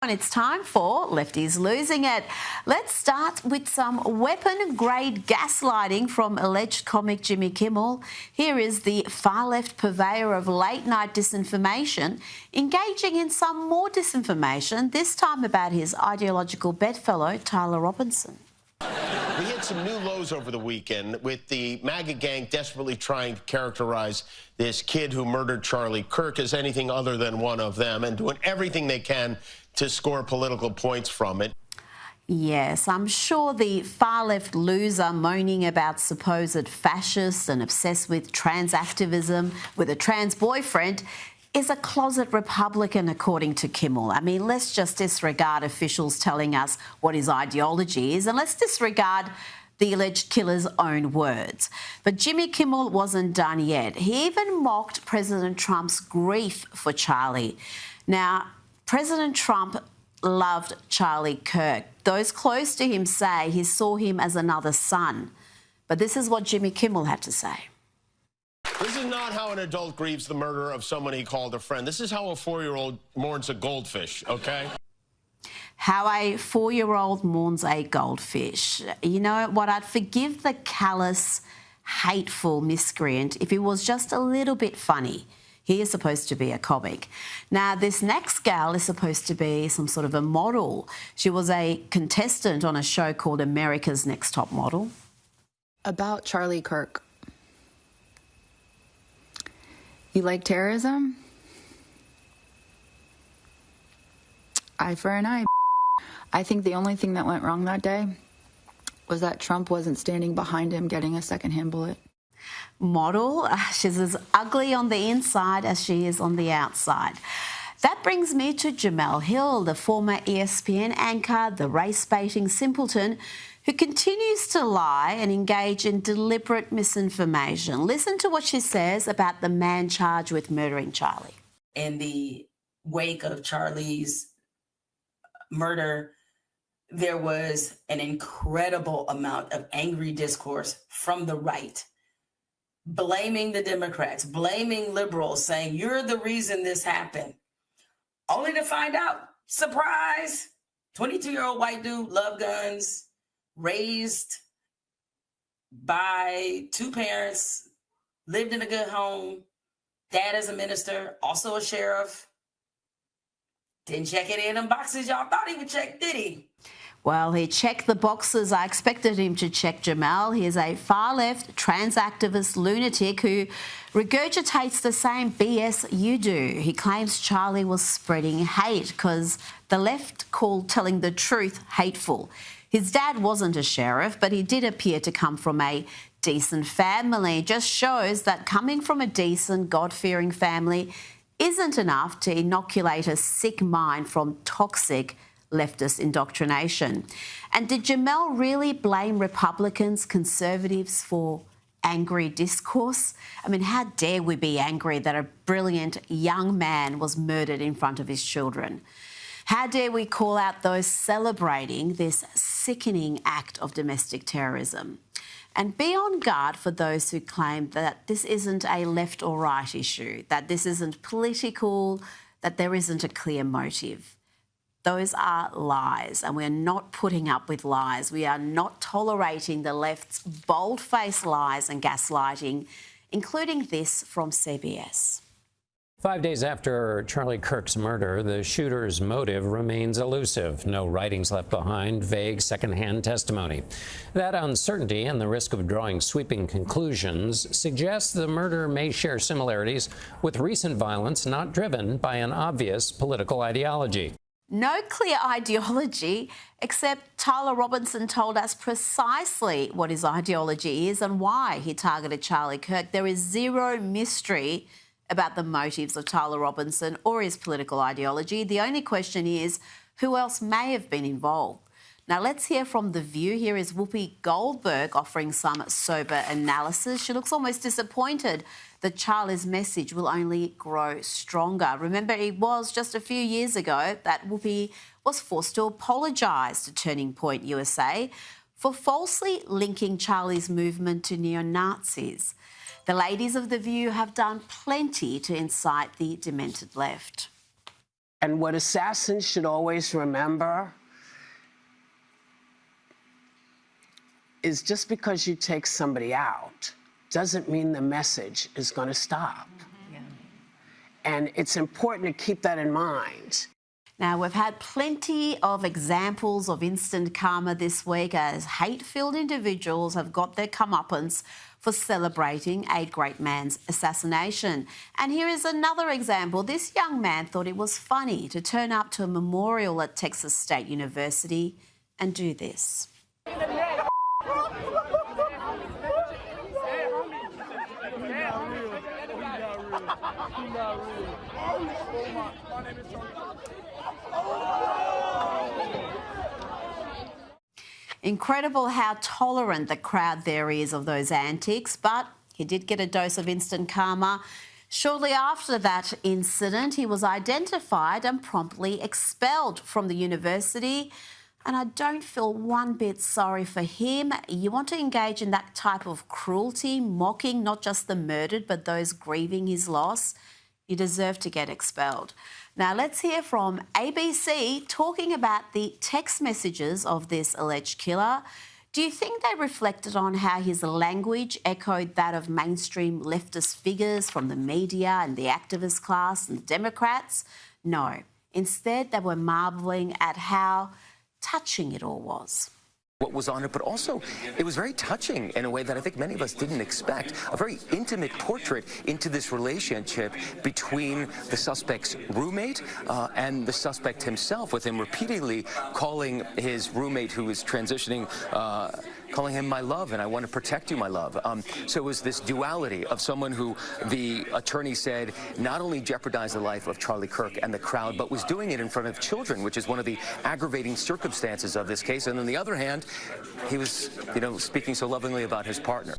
And it's time for Lefties Losing It. Let's start with some weapon-grade gaslighting from alleged comic Jimmy Kimmel. Here is the far-left purveyor of late-night disinformation engaging in some more disinformation, this time about his ideological bedfellow Tyler Robinson. We hit some new lows over the weekend with the MAGA gang desperately trying to characterize this kid who murdered Charlie Kirk as anything other than one of them and doing everything they can to score political points from it. Yes, I'm sure the far-left loser moaning about supposed fascists and obsessed with trans activism with a trans boyfriend is a closet Republican, according to Kimmel. I mean, let's just disregard officials telling us what his ideology is, and let's disregard the alleged killer's own words. But Jimmy Kimmel wasn't done yet. He even mocked President Trump's grief for Charlie. Now, President Trump loved Charlie Kirk. Those close to him say he saw him as another son. But this is what Jimmy Kimmel had to say. This is not how an adult grieves the murder of someone he called a friend. This is how a 4-year-old mourns a goldfish, okay? How a 4-year-old mourns a goldfish. You know what? I'd forgive the callous, hateful miscreant if it was just a little bit funny. He is supposed to be a comic. Now, this next gal is supposed to be some sort of a model. She was a contestant on a show called America's Next Top Model. About Charlie Kirk. You like terrorism? Eye for an eye. I think the only thing that went wrong that day was that Trump wasn't standing behind him getting a secondhand bullet. Model. She's as ugly on the inside as she is on the outside. That brings me to Jemele Hill, the former ESPN anchor, the race-baiting simpleton who continues to lie and engage in deliberate misinformation. Listen to what she says about the man charged with murdering Charlie. In the wake of Charlie's murder, there was an incredible amount of angry discourse from the right, blaming the Democrats, blaming liberals, saying, you're the reason this happened. Only to find out, surprise, 22-year-old white dude, loved guns, raised by two parents, lived in a good home, dad is a minister, also a sheriff. Didn't check it in them boxes y'all thought he would check, did he? Well, he checked the boxes I expected him to check, Jemele. He is a far-left, trans activist lunatic who regurgitates the same BS you do. He claims Charlie was spreading hate because the left called telling the truth hateful. His dad wasn't a sheriff, but he did appear to come from a decent family. It just shows that coming from a decent, God-fearing family isn't enough to inoculate a sick mind from toxic leftist indoctrination. And did Jemele really blame Republicans, conservatives for angry discourse? I mean, how dare we be angry that a brilliant young man was murdered in front of his children? How dare we call out those celebrating this sickening act of domestic terrorism? And be on guard for those who claim that this isn't a left or right issue, that this isn't political, that there isn't a clear motive. Those are lies, and we're not putting up with lies. We are not tolerating the left's bold-faced lies and gaslighting, including this from CBS. 5 days after Charlie Kirk's murder, the shooter's motive remains elusive. No writings left behind, vague secondhand testimony. That uncertainty and the risk of drawing sweeping conclusions suggests the murder may share similarities with recent violence not driven by an obvious political ideology. No clear ideology, except Tyler Robinson told us precisely what his ideology is and why he targeted Charlie Kirk. There is zero mystery about the motives of Tyler Robinson or his political ideology. The only question is, who else may have been involved? Now, let's hear from The View. Here is Whoopi Goldberg offering some sober analysis. She looks almost disappointed that Charlie's message will only grow stronger. Remember, it was just a few years ago that Whoopi was forced to apologise to Turning Point USA for falsely linking Charlie's movement to neo-Nazis. The ladies of The View have done plenty to incite the demented left. And what assassins should always remember is just because you take somebody out doesn't mean the message is going to stop. Yeah. And it's important to keep that in mind. Now, we've had plenty of examples of instant karma this week as hate-filled individuals have got their comeuppance for celebrating a great man's assassination. And here is another example. This young man thought it was funny to turn up to a memorial at Texas State University and do this. Incredible how tolerant the crowd there is of those antics, but he did get a dose of instant karma. Shortly after that incident, he was identified and promptly expelled from the university. And I don't feel one bit sorry for him. You want to engage in that type of cruelty, mocking not just the murdered, but those grieving his loss, you deserve to get expelled. Now, let's hear from ABC talking about the text messages of this alleged killer. Do you think they reflected on how his language echoed that of mainstream leftist figures from the media and the activist class and the Democrats? No. Instead, they were marvelling at how touching it all was. What was on it, but also it was very touching in a way that I think many of us didn't expect. A very intimate portrait into this relationship between the suspect's roommate and the suspect himself, with him repeatedly calling his roommate, who was transitioning, calling him my love, and I want to protect you, my love. So it was this duality of someone who the attorney said not only jeopardized the life of Charlie Kirk and the crowd, but was doing it in front of children, which is one of the aggravating circumstances of this case. And on the other hand, he was, speaking so lovingly about his partner.